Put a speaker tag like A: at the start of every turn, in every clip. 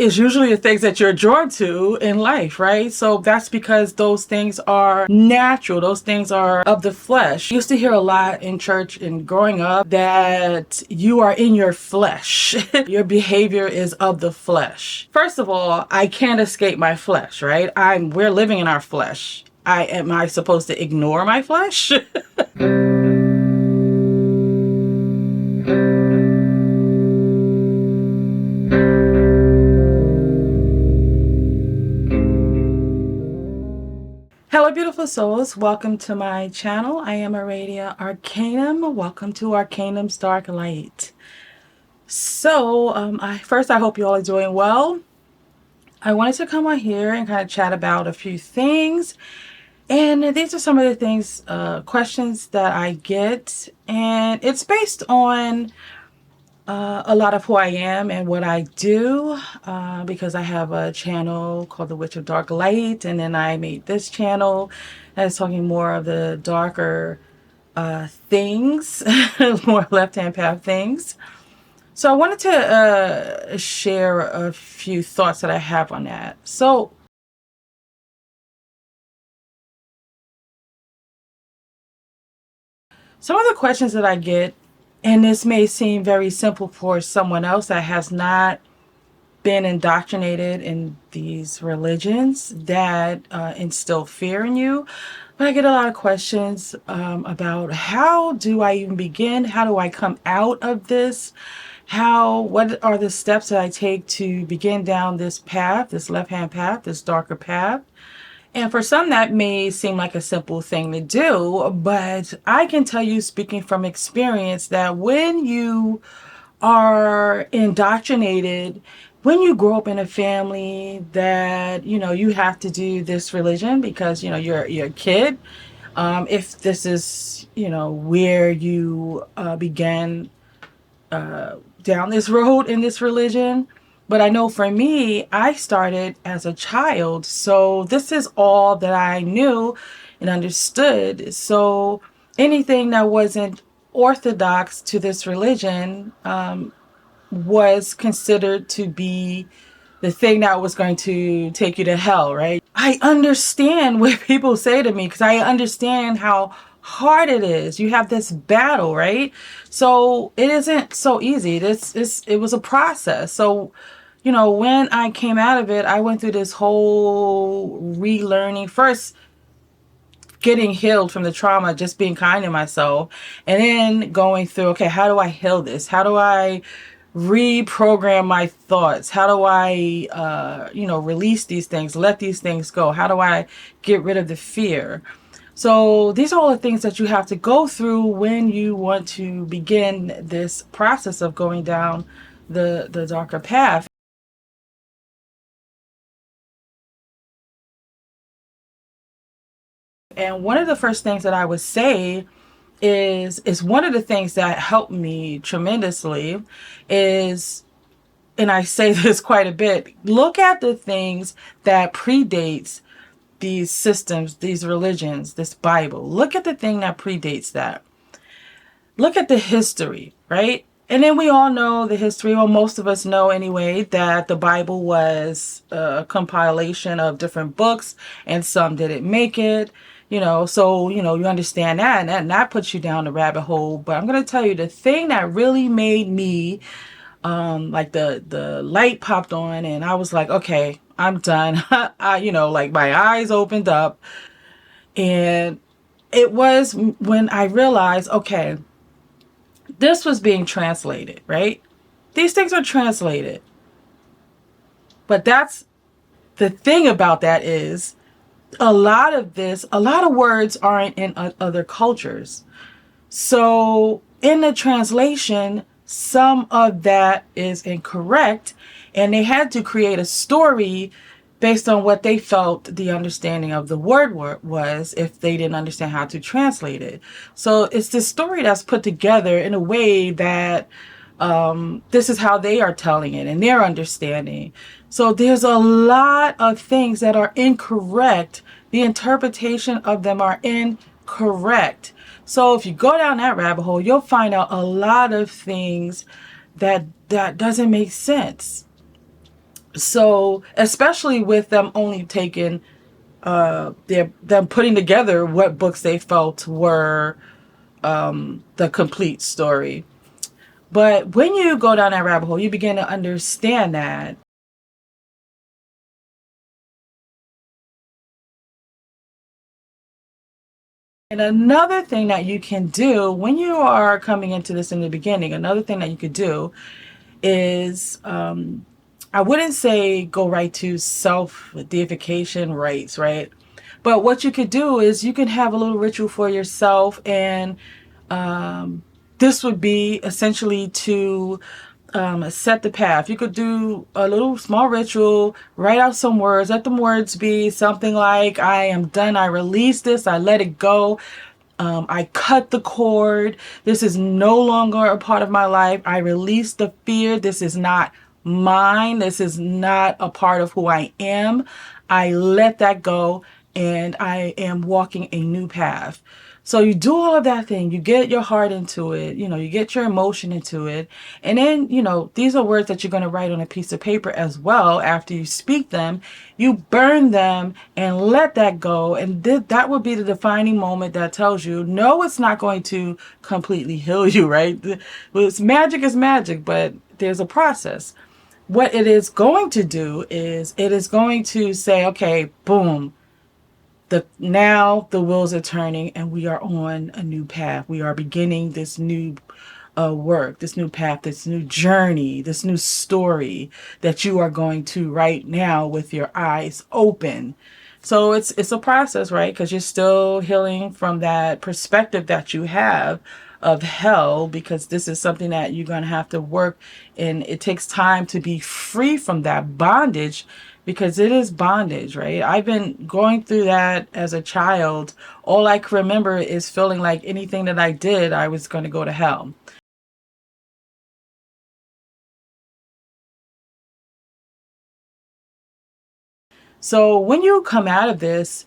A: is usually the things that you're drawn to in life, right? So that's because those things are natural. Those things are of the flesh. I used to hear a lot in church and growing up that you are in your flesh. Your behavior is of the flesh. First of all, I can't escape my flesh, right? We're living in our flesh. Am I supposed to ignore my flesh? Hello, beautiful souls. Welcome to my channel. I am Aradia Arcanum. Welcome to Arcanum's Dark Light. So, I hope you all are doing well. I wanted to come on here and kind of chat about a few things. And these are some of the things, questions that I get. And it's based on a lot of who I am and what I do, because I have a channel called The Witch of Dark Light, and then I made this channel that's talking more of the darker things, more left-hand path things. So I wanted to share a few thoughts that I have on that. So some of the questions that I get, and this may seem very simple for someone else that has not been indoctrinated in these religions that instill fear in you. But I get a lot of questions about how do I even begin? How do I come out of this? What are the steps that I take to begin down this path, this left-hand path, this darker path? And for some, that may seem like a simple thing to do, but I can tell you, speaking from experience, that when you are indoctrinated, when you grow up in a family that you have to do this religion because you're a kid, if this is where you began down this road in this religion. But I know for me, I started as a child, so this is all that I knew and understood. So anything that wasn't orthodox to this religion was considered to be the thing that was going to take you to hell, right? I understand what people say to me because I understand how hard it is. You have this battle, right? So it isn't so easy. It was a process. So, when I came out of it, I went through this whole relearning. First, getting healed from the trauma, just being kind to myself, and then going through, okay, how do I heal this? How do I reprogram my thoughts? How do I, release these things, let these things go? How do I get rid of the fear? So these are all the things that you have to go through when you want to begin this process of going down the darker path. And one of the first things that I would say is one of the things that helped me tremendously is, and I say this quite a bit, look at the things that predates these systems, these religions, this Bible. Look at the thing that predates that. Look at the history, right? And then we all know the history, or most of us know anyway, that the Bible was a compilation of different books and some didn't make it. So you understand that, and that puts you down the rabbit hole. But I'm going to tell you the thing that really made me like the light popped on and I was like, okay, I'm done. Like my eyes opened up, and it was when I realized, okay, this was being translated, right? These things are translated. But that's the thing about that is a lot of words aren't in other cultures. So in the translation, some of that is incorrect, and they had to create a story based on what they felt the understanding of the word was if they didn't understand how to translate it. So it's this story that's put together in a way that this is how they are telling it and their understanding. So there's a lot of things that are incorrect. The interpretation of them are incorrect. So if you go down that rabbit hole, you'll find out a lot of things that doesn't make sense. So especially with them only taking them putting together what books they felt were the complete story. But when you go down that rabbit hole, you begin to understand that. And another thing that you can do when you are coming into this in the beginning, another thing that you could do is I wouldn't say go right to self deification rites, right? But what you could do is you can have a little ritual for yourself, and this would be essentially to set the path. You could do a little small ritual, write out some words, let them words be something like, I am done, I release this, I let it go. I cut the cord. This is no longer a part of my life. I release the fear. This is not mine. This is not a part of who I am. I let that go, and I am walking a new path. So you do all of that thing, you get your heart into it, you get your emotion into it. And then, these are words that you're going to write on a piece of paper as well. After you speak them, you burn them and let that go. And that would be the defining moment that tells you, no, it's not going to completely heal you, right? Magic is magic, but there's a process. What it is going to do is it is going to say, okay, boom, now the wheels are turning and we are on a new path. We are beginning this new work, this new path, this new journey, this new story that you are going to write now with your eyes open. So it's a process, right? Because you're still healing from that perspective that you have of hell, because this is something that you're going to have to work, and it takes time to be free from that bondage, because it is bondage, right? I've been going through that as a child. All I can remember is feeling like anything that I did, I was going to go to hell. So when you come out of this,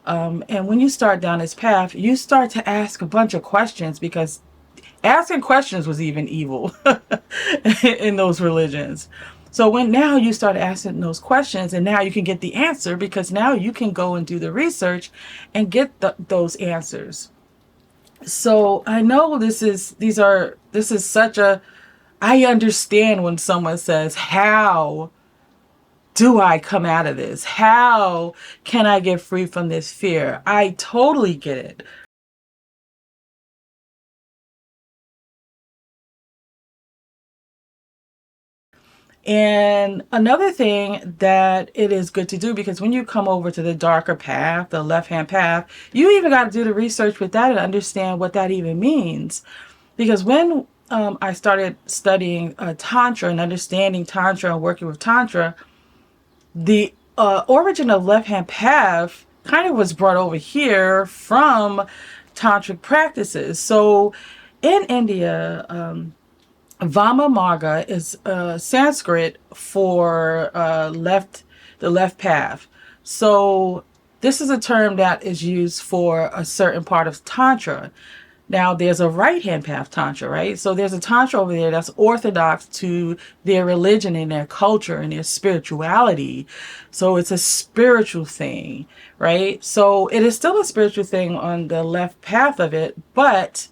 A: and when you start down this path, you start to ask a bunch of questions, because asking questions was even evil in those religions. So when now you start asking those questions, and now you can get the answer, because now you can go and do the research and get those answers. So I know this is such a, I understand when someone says, how do I come out of this? How can I get free from this fear? I totally get it. And another thing that it is good to do, because when you come over to the darker path, the left hand path, you even got to do the research with that and understand what that even means. Because when I started studying Tantra and understanding Tantra and working with Tantra, the origin of left hand path kind of was brought over here from tantric practices. So in India, Vama Marga is Sanskrit for the left path. So this is a term that is used for a certain part of Tantra. Now, there's a right hand path Tantra, right? So there's a Tantra over there that's orthodox to their religion and their culture and their spirituality. So it's a spiritual thing, right? So it is still a spiritual thing on the left path of it, but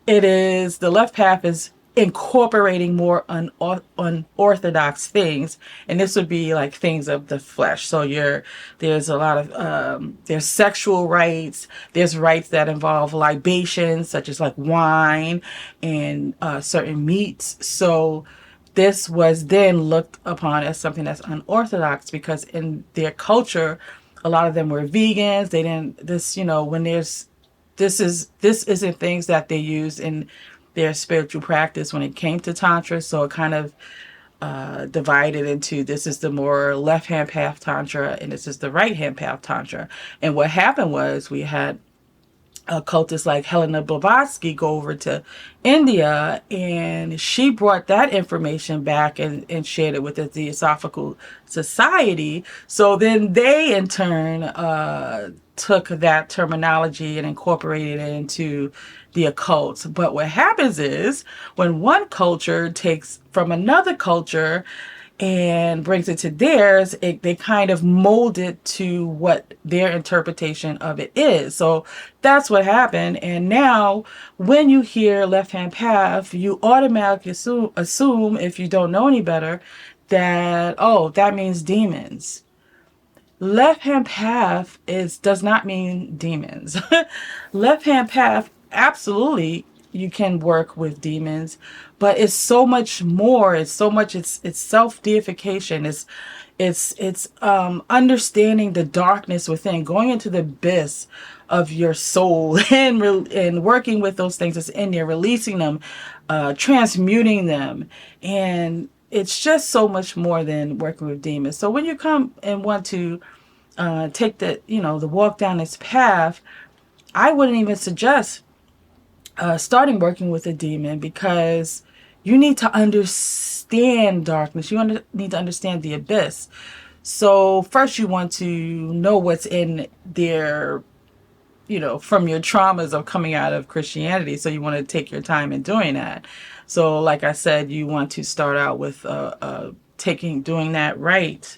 A: the left path is incorporating more unorthodox things, and this would be like things of the flesh. So there's a lot of there's sexual rites, there's rites that involve libations such as like wine and certain meats. So this was then looked upon as something that's unorthodox, because in their culture a lot of them were vegans. They didn't this you know when there's this isn't things that they use in their spiritual practice when it came to tantra. So it kind of divided into, this is the more left hand path tantra and this is the right hand path tantra. And what happened was we had cultists like Helena Blavatsky go over to India, and she brought that information back and shared it with the Theosophical Society. So then they in turn took that terminology and incorporated it into the occult. But what happens is when one culture takes from another culture, and brings it to theirs, they kind of mold it to what their interpretation of it is. So that's what happened. And now, when you hear left hand path, you automatically assume, if you don't know any better, that, oh, that means demons. Left hand path does not mean demons. Left hand path, absolutely, you can work with demons, but it's so much more. It's so much. It's self deification. It's understanding the darkness within, going into the abyss of your soul, and working with those things that's in there, releasing them, transmuting them, and it's just so much more than working with demons. So when you come and want to take the walk down this path, I wouldn't even suggest starting working with a demon, because you need to understand darkness. You need to understand the abyss. So first you want to know what's in there, from your traumas of coming out of Christianity. So you want to take your time in doing that. So like I said, you want to start out with doing that right,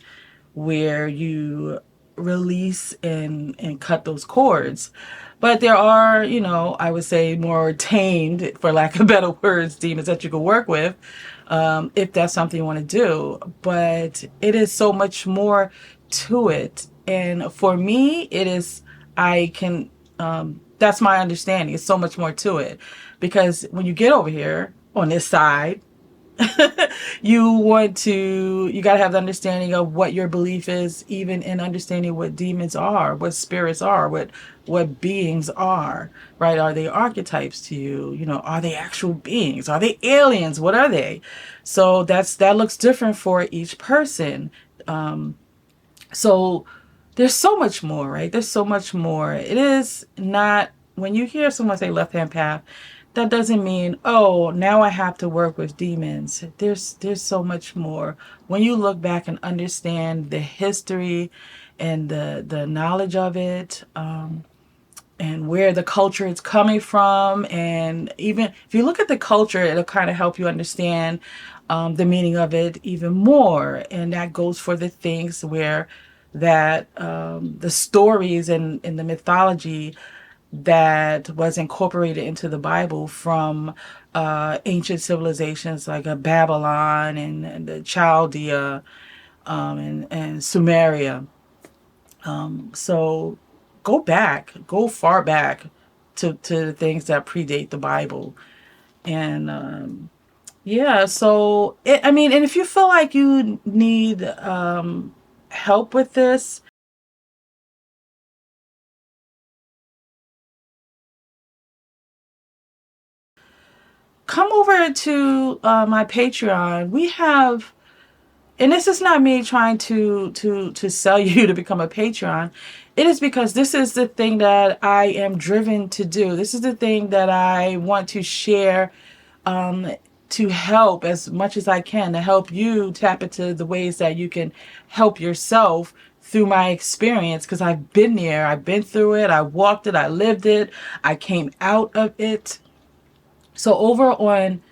A: where you release and cut those cords. But there are, I would say, more tamed, for lack of better words, demons that you can work with, if that's something you want to do. But it is so much more to it. And for me, that's my understanding. It's so much more to it. Because when you get over here on this side, you got to have the understanding of what your belief is, even in understanding what demons are, what spirits are, what beings are, right? Are they archetypes to you? Are they actual beings? Are they aliens? What are they? So that looks different for each person. So there's so much more, right? There's so much more. It is not, when you hear someone say left hand path, that doesn't mean, oh, now I have to work with demons. There's so much more. When you look back and understand the history and the knowledge of it, and where the culture is coming from, and even if you look at the culture, it'll kind of help you understand the meaning of it even more. And that goes for the things where the stories and the mythology that was incorporated into the Bible from ancient civilizations like Babylon and the Chaldea, and Sumeria. So go far back to the things that predate the Bible. And yeah, so and if you feel like you need help with this, come over to my Patreon. We have, and this is not me trying to sell you to become a Patreon. It is because this is the thing that I am driven to do. This is the thing that I want to share, to help as much as I can, to help you tap into the ways that you can help yourself through my experience, because I've been there. I've been through it. I walked it. I lived it. I came out of it. So over on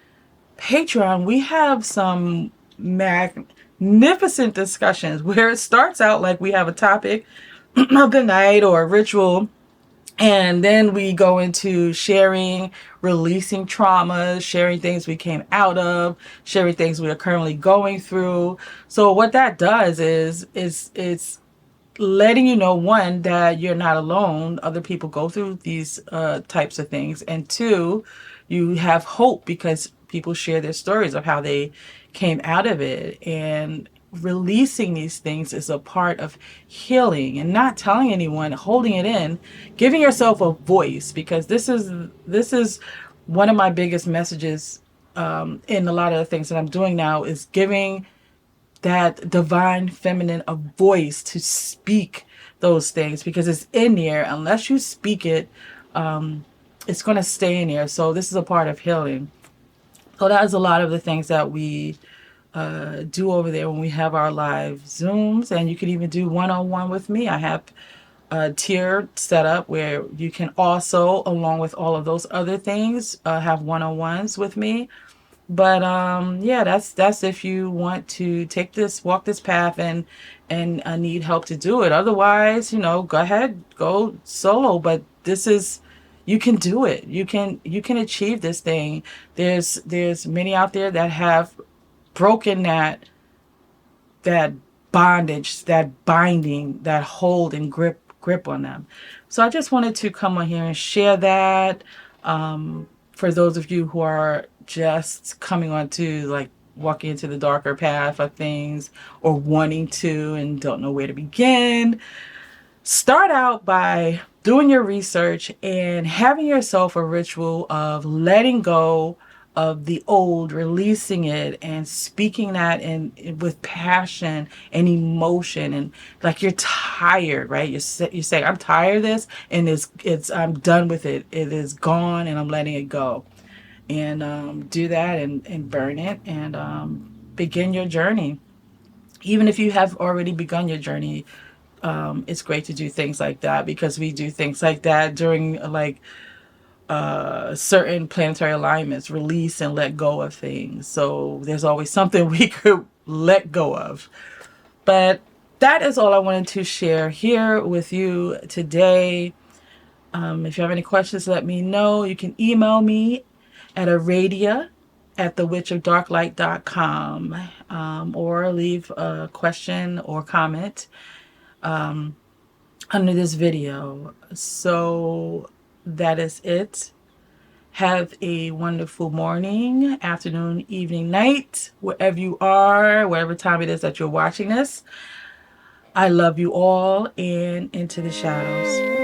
A: Patreon, we have some magnificent discussions where it starts out like we have a topic of the night or a ritual, and then we go into sharing, releasing traumas, sharing things we came out of, sharing things we are currently going through. So what that does is it's letting you know, one, that you're not alone. Other people go through these types of things. And two, you have hope because people share their stories of how they came out of it. And releasing these things is a part of healing, and not telling anyone, holding it in, giving yourself a voice, because this is one of my biggest messages in a lot of the things that I'm doing now, is giving that divine feminine a voice to speak those things, because it's in there. Unless you speak it, it's going to stay in there. So this is a part of healing. So that is a lot of the things that we do over there when we have our live Zooms. And you can even do one-on-one with me. I have a tier set up where you can also, along with all of those other things, have one-on-ones with me. But yeah, that's if you want to walk this path and need help to do it. Otherwise, go ahead, go solo. But this is, you can do it. You can achieve this thing. There's many out there that have broken that bondage, that binding, that hold and grip on them. So I just wanted to come on here and share that. For those of you who are just coming on to, like, walking into the darker path of things, or wanting to and don't know where to begin, start out by doing your research and having yourself a ritual of letting go of the old, releasing it and speaking that in with passion and emotion, and like you're tired, right? You say, I'm tired of this, and it's I'm done with it. It is gone, and I'm letting it go. And do that, and burn it, and begin your journey. Even if you have already begun your journey, it's great to do things like that, because we do things like that during, like, certain planetary alignments, release and let go of things. So there's always something we could let go of. But that is all I wanted to share here with you today. If you have any questions, let me know. You can email me at aradia@thewitchofdarklight.com, or leave a question or comment under this video. So that is it. Have a wonderful morning, afternoon, evening, night, wherever you are, whatever time it is that you're watching this. I love you all, and into the shadows.